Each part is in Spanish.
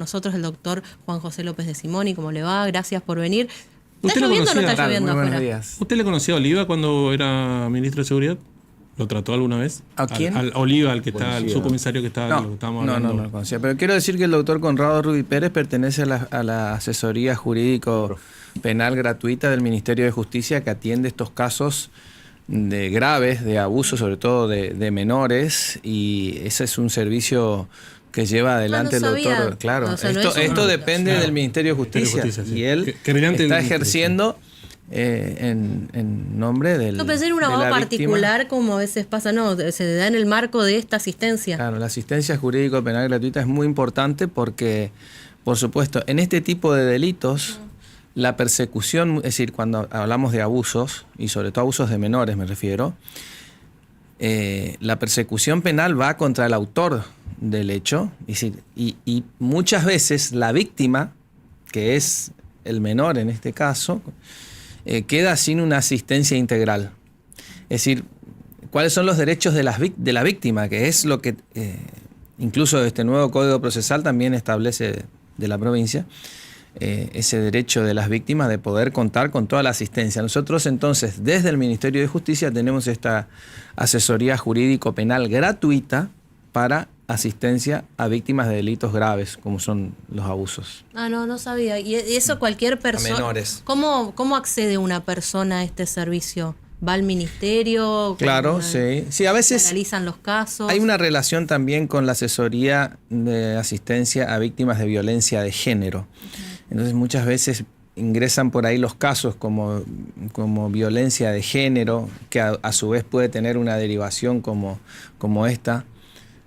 nosotros el doctor Juan José López de Simoni. ¿Cómo le va? Gracias por venir. ¿Está ¿Usted lo lloviendo o no conocía? está lloviendo Muy afuera? buenos días. ¿Usted le conocía a Oliva cuando era ministro de Seguridad? ¿Lo trató alguna vez? ¿A quién? Al Oliva, al que está, el subcomisario que está, lo que estábamos hablando. No lo conocía. Pero quiero decir que el doctor Conrado Rubí Pérez pertenece a la asesoría jurídico penal gratuita del Ministerio de Justicia, que atiende estos casos de graves, de abuso, sobre todo de menores, y ese es un servicio que lleva adelante el doctor. Claro, o sea, esto depende del Ministerio de Justicia, sí. y él está ejerciendo en nombre del. Yo pensé en un abogado particular, como a veces pasa, no, se da en el marco de esta asistencia. Claro, la asistencia jurídico penal gratuita es muy importante porque, por supuesto, en este tipo de delitos, la persecución, es decir, cuando hablamos de abusos, y sobre todo abusos de menores me refiero, la persecución penal va contra el autor del hecho, es decir, y muchas veces la víctima, que es el menor en este caso, queda sin una asistencia integral. Es decir, ¿cuáles son los derechos de la víctima? Que es lo que incluso este nuevo Código Procesal también establece de la provincia, ese derecho de las víctimas de poder contar con toda la asistencia. Nosotros entonces, desde el Ministerio de Justicia, tenemos esta asesoría jurídico penal gratuita para asistencia a víctimas de delitos graves, como son los abusos. No sabía. Y eso cualquier persona. A menores. ¿Cómo accede una persona a este servicio? ¿Va al ministerio? Claro, sí. Sí, a veces analizan los casos. Hay una relación también con la asesoría de asistencia a víctimas de violencia de género. Entonces muchas veces ingresan por ahí los casos como violencia de género, que a su vez puede tener una derivación como esta,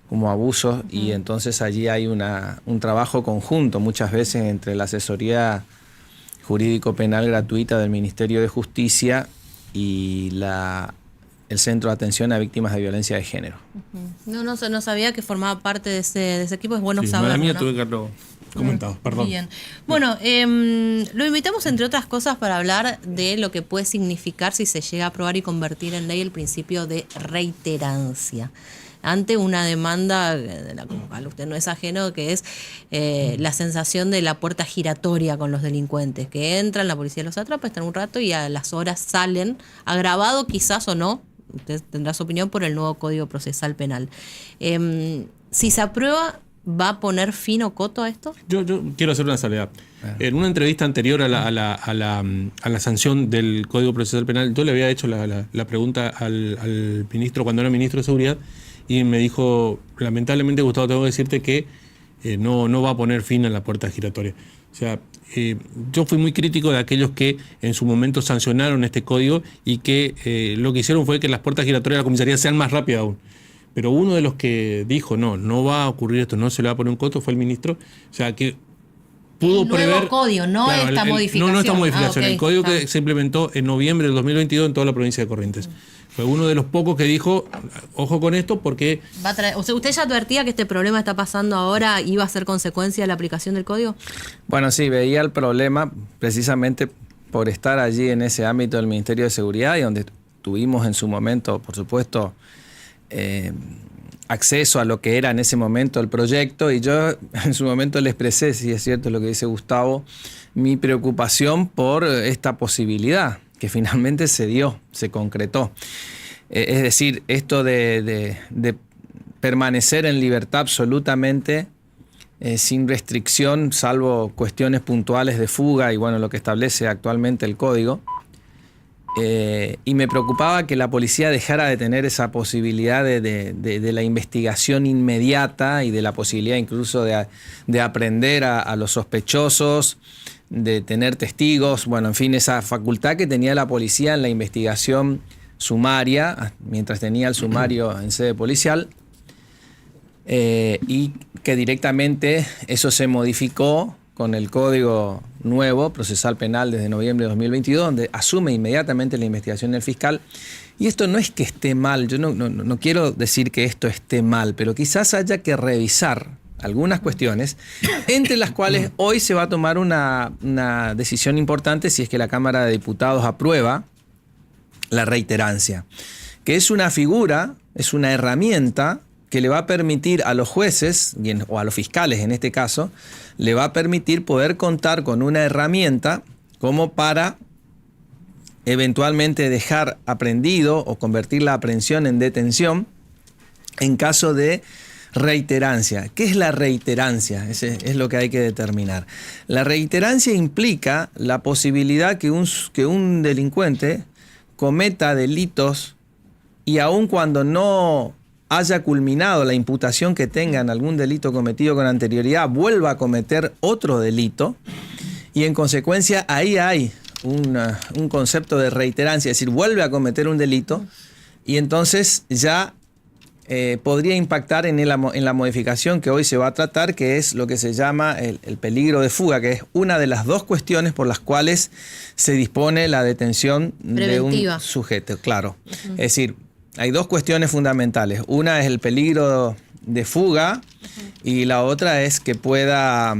como abusos, y entonces allí hay un trabajo conjunto muchas veces entre la asesoría jurídico penal gratuita del Ministerio de Justicia y el Centro de Atención a Víctimas de Violencia de Género. No sabía que formaba parte de ese equipo, es bueno Sí, saberlo. mala mía, ¿no? tuve que haberlo comentado, perdón. Bien. Bueno, lo invitamos entre otras cosas para hablar de lo que puede significar si se llega a aprobar y convertir en ley el principio de reiterancia ante una demanda de la cual usted no es ajeno, que es la sensación de la puerta giratoria con los delincuentes, que entran, la policía los atrapa, están un rato y a las horas salen, agravado quizás o no, usted tendrá su opinión, por el nuevo Código Procesal Penal. Si se aprueba, ¿va a poner fin o coto a esto? Yo quiero hacer una salvedad. En una entrevista anterior a la sanción del Código Procesal Penal, yo le había hecho la pregunta al ministro cuando era ministro de Seguridad, y me dijo, lamentablemente, Gustavo, tengo que decirte que no va a poner fin a la puerta giratoria. O sea, yo fui muy crítico de aquellos que en su momento sancionaron este código y que lo que hicieron fue que las puertas giratorias de la comisaría sean más rápidas aún. Pero uno de los que dijo, no va a ocurrir esto, no se le va a poner un coto, fue el ministro. O sea, que pudo prever... El nuevo código, no esta modificación. No esta modificación. Okay, el código que se implementó en noviembre del 2022 en toda la provincia de Corrientes. Fue uno de los pocos que dijo, ojo con esto, porque... ¿Usted ya advertía que este problema está pasando ahora iba a ser consecuencia de la aplicación del código? Bueno, sí, veía el problema precisamente por estar allí en ese ámbito del Ministerio de Seguridad, y donde tuvimos en su momento, por supuesto, acceso a lo que era en ese momento el proyecto, y yo en su momento le expresé, si es cierto lo que dice Gustavo, mi preocupación por esta posibilidad que finalmente se concretó. Es decir, esto de permanecer en libertad absolutamente, sin restricción, salvo cuestiones puntuales de fuga y bueno, lo que establece actualmente el código. Y me preocupaba que la policía dejara de tener esa posibilidad de la investigación inmediata y de la posibilidad incluso de aprender a los sospechosos, de tener testigos, bueno, en fin, esa facultad que tenía la policía en la investigación sumaria, mientras tenía el sumario en sede policial, y que directamente eso se modificó con el Código nuevo, Procesal Penal, desde noviembre de 2022, donde asume inmediatamente la investigación del fiscal. Y esto no es que esté mal, yo no quiero decir que esto esté mal, pero quizás haya que revisar algunas cuestiones, entre las cuales hoy se va a tomar una decisión importante si es que la Cámara de Diputados aprueba la reiterancia, que es una figura, es una herramienta que le va a permitir a los jueces, o a los fiscales en este caso, le va a permitir poder contar con una herramienta como para eventualmente dejar aprendido o convertir la aprehensión en detención en caso de reiterancia. ¿Qué es la reiterancia? Ese es lo que hay que determinar. La reiterancia implica la posibilidad que un delincuente cometa delitos y aun cuando no haya culminado la imputación que tenga en algún delito cometido con anterioridad, vuelva a cometer otro delito y en consecuencia ahí hay un concepto de reiterancia, es decir, vuelve a cometer un delito y entonces ya podría impactar en la modificación que hoy se va a tratar, que es lo que se llama el peligro de fuga, que es una de las dos cuestiones por las cuales se dispone la detención preventiva de un sujeto. Claro. Es decir, hay dos cuestiones fundamentales. Una es el peligro de fuga y la otra es que pueda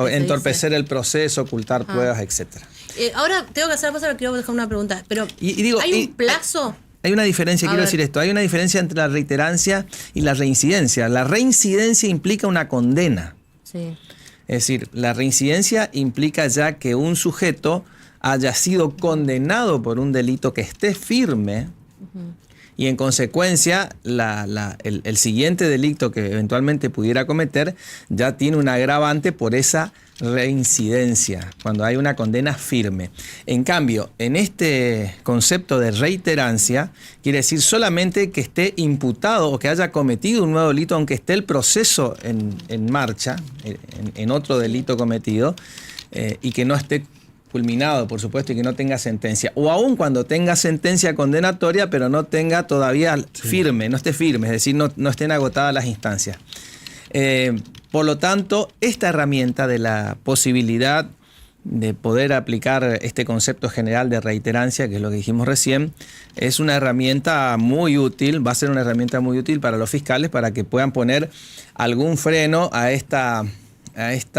entorpecer el proceso, ocultar pruebas, etc. Ahora tengo que hacer una cosa, quiero dejar una pregunta. Pero ¿hay un plazo? Hay una diferencia, quiero decir esto, hay una diferencia entre la reiterancia y la reincidencia. La reincidencia implica una condena. Sí. Es decir, la reincidencia implica ya que un sujeto haya sido condenado por un delito que esté firme y en consecuencia el siguiente delito que eventualmente pudiera cometer ya tiene un agravante por esa reincidencia, cuando hay una condena firme. En cambio, en este concepto de reiterancia, quiere decir solamente que esté imputado o que haya cometido un nuevo delito, aunque esté el proceso en marcha, en otro delito cometido, y que no esté culminado, por supuesto, y que no tenga sentencia. O aún cuando tenga sentencia condenatoria, pero no tenga todavía firme, no esté firme, es decir, no estén agotadas las instancias. Por lo tanto, esta herramienta de la posibilidad de poder aplicar este concepto general de reiterancia, que es lo que dijimos recién, es una herramienta muy útil, va a ser una herramienta muy útil para los fiscales para que puedan poner algún freno a esta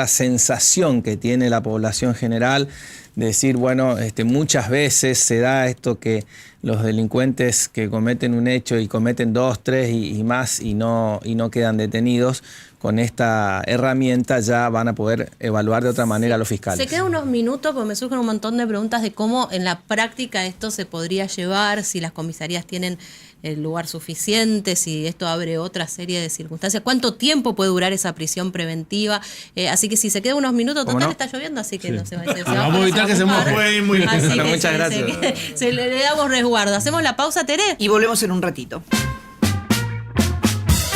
sensación que tiene la población general de decir, bueno, muchas veces se da esto que los delincuentes que cometen un hecho y cometen 2, 3 y más y no quedan detenidos, con esta herramienta ya van a poder evaluar de otra manera a los fiscales. Se quedan unos minutos porque me surgen un montón de preguntas de cómo en la práctica esto se podría llevar, si las comisarías tienen el lugar suficiente, si esto abre otra serie de circunstancias, cuánto tiempo puede durar esa prisión preventiva. Así que si se quedan unos minutos, total está lloviendo, así que no se va a vamos a evitar que se moje. Muchas gracias. Le damos resguardo. Hacemos la pausa, Tere. Y volvemos en un ratito.